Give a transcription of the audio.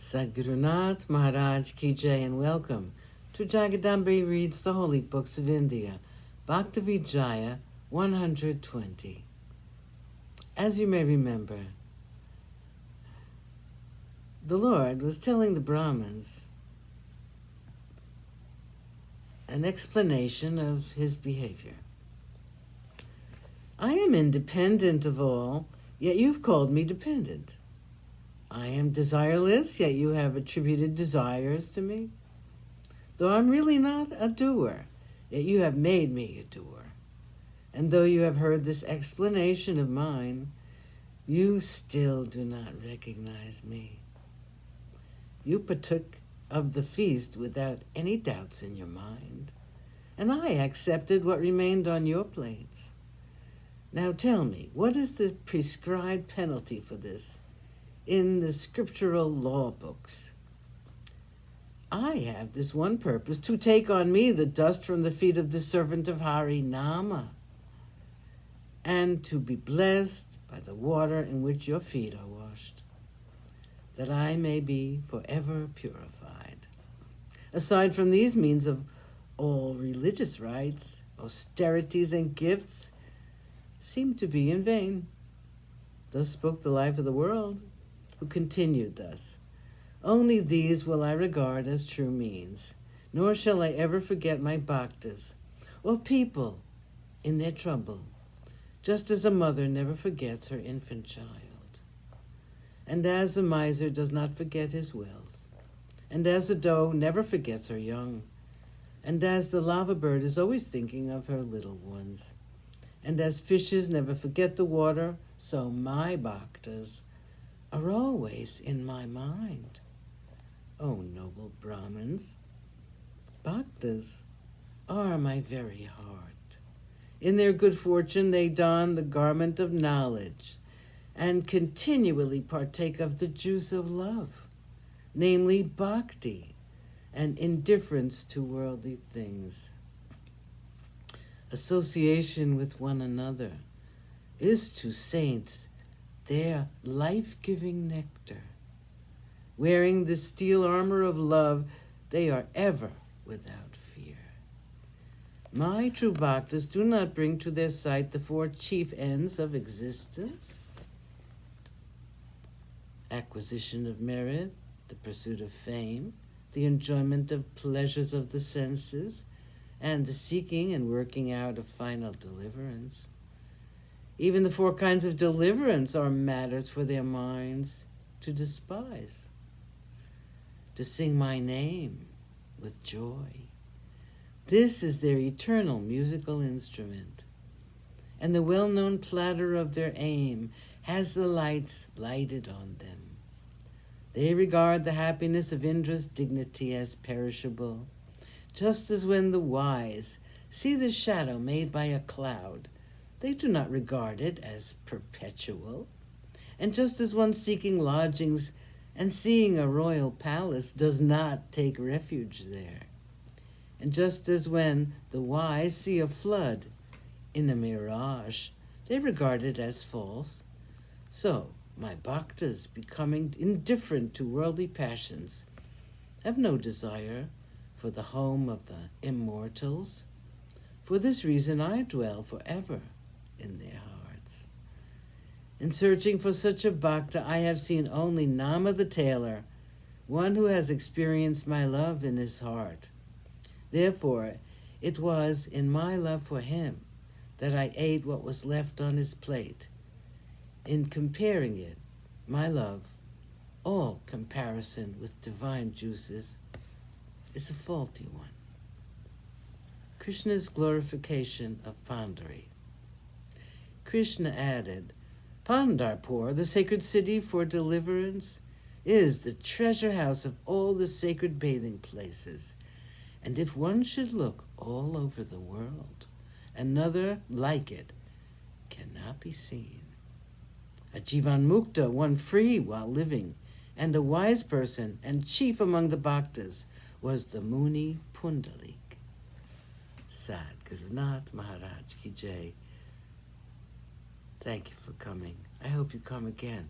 Sadguru Nath Maharaj Ki Jai, and welcome to Jagadambe Reads the Holy Books of India, Bhaktavijaya120. As you may remember, the Lord was telling the Brahmins an explanation of his behavior. I am independent of all, yet you've called me dependent. I am desireless, yet you have attributed desires to me. Though I'm really not a doer, yet you have made me a doer. And though you have heard this explanation of mine, you still do not recognize me. You partook of the feast without any doubts in your mind, and I accepted what remained on your plates. Now tell me, what is the prescribed penalty for this in the scriptural law books? I have this one purpose, to take on me the dust from the feet of the servant of Hari Nama, and to be blessed by the water in which your feet are washed, that I may be forever purified. Aside from these means of all religious rites, austerities, and gifts seem to be in vain. Thus spoke the life of the world, who continued thus: only these will I regard as true means, nor shall I ever forget my bhaktas, or people in their trouble, just as a mother never forgets her infant child, and as a miser does not forget his wealth, and as a doe never forgets her young, and as the lava bird is always thinking of her little ones, and as fishes never forget the water, so my bhaktas are always in my mind. O noble Brahmins, bhaktas are my very heart. In their good fortune they don the garment of knowledge and continually partake of the juice of love, namely bhakti and indifference to worldly things. Association with one another is to saints their life-giving nectar. Wearing the steel armor of love, they are ever without fear. My true bhaktas do not bring to their sight the four chief ends of existence: acquisition of merit, the pursuit of fame, the enjoyment of pleasures of the senses, and the seeking and working out of final deliverance. Even the four kinds of deliverance are matters for their minds to despise. To sing my name with joy, this is their eternal musical instrument, and the well-known platter of their aim has the lights lighted on them. They regard the happiness of Indra's dignity as perishable, just as when the wise see the shadow made by a cloud, they do not regard it as perpetual. And just as one seeking lodgings and seeing a royal palace does not take refuge there. And just as when the wise see a flood in a mirage, they regard it as false, so my bhaktas, becoming indifferent to worldly passions, have no desire for the home of the immortals. For this reason I dwell forever in their hearts. In searching for such a bhakta, I have seen only Nama the tailor, one who has experienced my love in his heart. Therefore, it was in my love for him that I ate what was left on his plate. In comparing it, my love, all comparison with divine juices, is a faulty one. Krishna's glorification of Pandari. Krishna added, Pandharpur, the sacred city for deliverance, is the treasure house of all the sacred bathing places. And if one should look all over the world, another like it cannot be seen. A Jivan Mukta, one free while living, and a wise person and chief among the bhaktas, was the Muni Pundalik. Sadguru Nath Maharaj Ki Jai. Thank you for coming. I hope you come again.